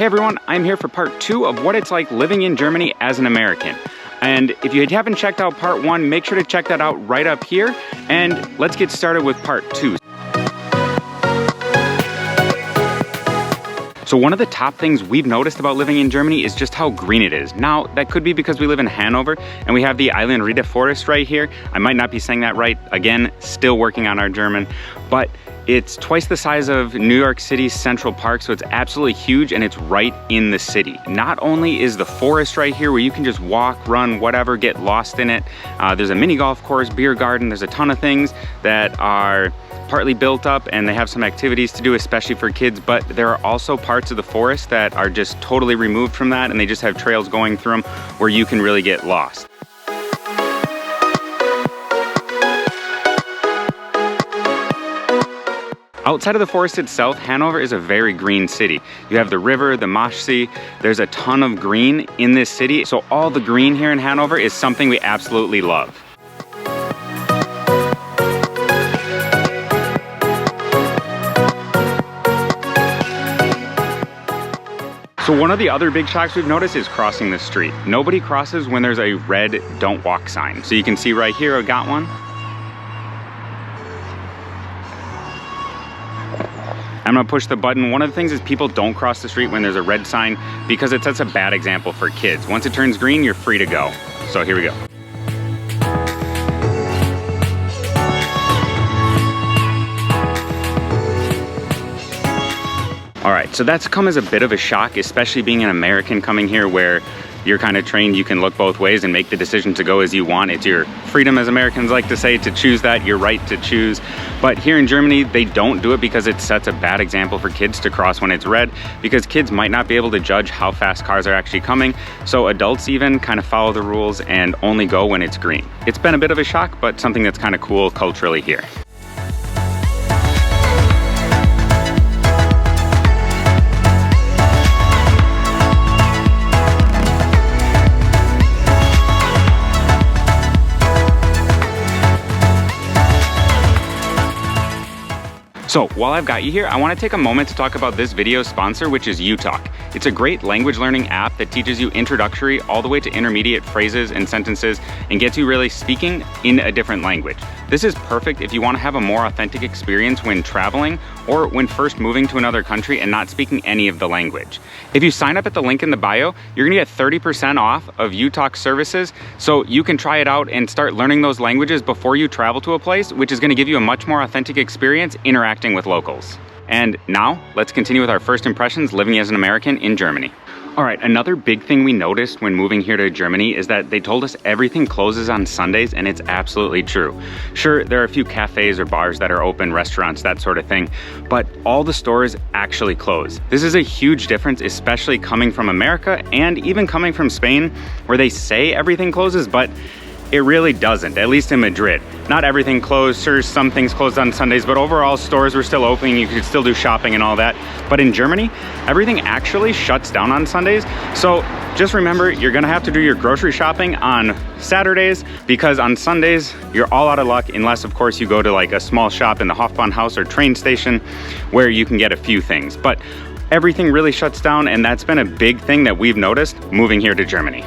Hey everyone, I'm here for part 2 of what it's like living in Germany as an American. And if you haven't checked out part 1, make sure to check that out right up here. And let's get started with part 2. So one of the top things we've noticed about living in Germany is just how green it is. Now, that could be because we live in Hanover and we have the Eilenriede forest right here. I might not be saying that right. Again, still working on our German, but it's twice the size of New York City's Central Park, so it's absolutely huge and it's right in the city. Not only is the forest right here where you can just walk, run, whatever, get lost in it. There's a mini golf course, beer garden, there's a ton of things that are partly built up and they have some activities to do, especially for kids, but there are also parts of the forest that are just totally removed from that and they just have trails going through them where you can really get lost. Outside of the forest itself, Hanover is a very green city. You have the river, the Maschsee, there's a ton of green in this city, so all the green here in Hanover is something we absolutely love. So one of the other big shocks we've noticed is crossing the street. Nobody crosses when there's a red "Don't Walk" sign. So you can see right here, I got one. I'm gonna push the button. One of the things is people don't cross the street when there's a red sign because it sets a bad example for kids. Once it turns green, you're free to go. So here we go. All right, so that's come as a bit of a shock, especially being an American coming here where you're kind of trained, you can look both ways and make the decision to go as you want. It's your freedom, as Americans like to say, to choose that, your right to choose. But here in Germany, they don't do it because it sets a bad example for kids to cross when it's red, because kids might not be able to judge how fast cars are actually coming. So adults even kind of follow the rules and only go when it's green. It's been a bit of a shock, but something that's kind of cool culturally here. So while I've got you here, I want to take a moment to talk about this video's sponsor, which is UTalk. It's a great language learning app that teaches you introductory all the way to intermediate phrases and sentences and gets you really speaking in a different language. This is perfect if you want to have a more authentic experience when traveling or when first moving to another country and not speaking any of the language. If you sign up at the link in the bio, you're going to get 30% off of UTalk services, so you can try it out and start learning those languages before you travel to a place, which is going to give you a much more authentic experience interacting with locals. And now, let's continue with our first impressions living as an American in Germany. All right, another big thing we noticed when moving here to Germany is that they told us everything closes on Sundays, and it's absolutely true. Sure, there are a few cafes or bars that are open, restaurants, that sort of thing, but all the stores actually close. This is a huge difference, especially coming from America and even coming from Spain, where they say everything closes, but it really doesn't, at least in Madrid. Not everything closed, sure, some things closed on Sundays, but overall stores were still open, you could still do shopping and all that. But in Germany, everything actually shuts down on Sundays. So just remember, you're gonna have to do your grocery shopping on Saturdays, because on Sundays, you're all out of luck, unless of course you go to like a small shop in the Hofbahnhof or train station where you can get a few things. But everything really shuts down, and that's been a big thing that we've noticed moving here to Germany.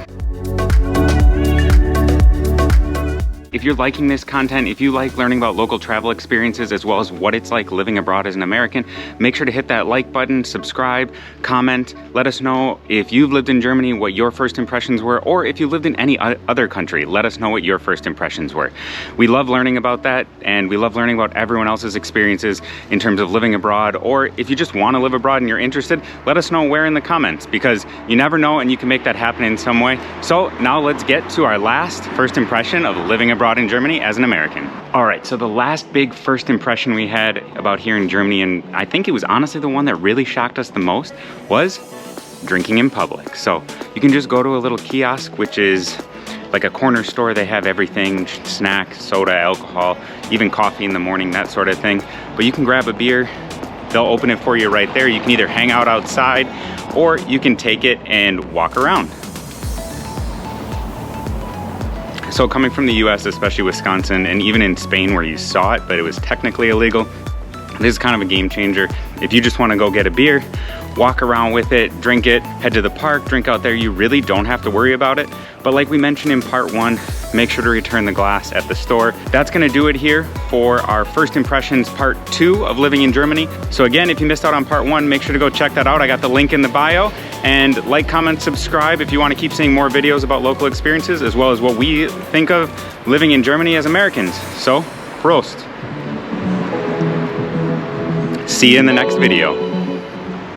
If you're liking this content, if you like learning about local travel experiences as well as what it's like living abroad as an American, make sure to hit that like button, subscribe, comment, let us know if you've lived in Germany, what your first impressions were, or if you lived in any other country, let us know what your first impressions were. We love learning about that, and we love learning about everyone else's experiences in terms of living abroad, or if you just want to live abroad and you're interested, let us know where in the comments, because you never know and you can make that happen in some way. So now let's get to our last first impression of living abroad in Germany as an American. All right, so the last big first impression we had about here in Germany, and I think it was honestly the one that really shocked us the most, was drinking in public. So you can just go to a little kiosk, which is like a corner store. They have everything, snack, soda, alcohol, even coffee in the morning, that sort of thing. But you can grab a beer, they'll open it for you right there. You can either hang out outside or you can take it and walk around. So coming from the US, especially Wisconsin, and even in Spain where you saw it, but it was technically illegal, this is kind of a game changer. If you just want to go get a beer, walk around with it, drink it, head to the park, drink out there. You really don't have to worry about it. But like we mentioned in part 1, make sure to return the glass at the store. That's gonna do it here for our first impressions part 2 of living in Germany. So again, if you missed out on part 1, make sure to go check that out. I got the link in the bio. And like, comment, subscribe if you want to keep seeing more videos about local experiences, as well as what we think of living in Germany as Americans. So, Prost. See you in the next video.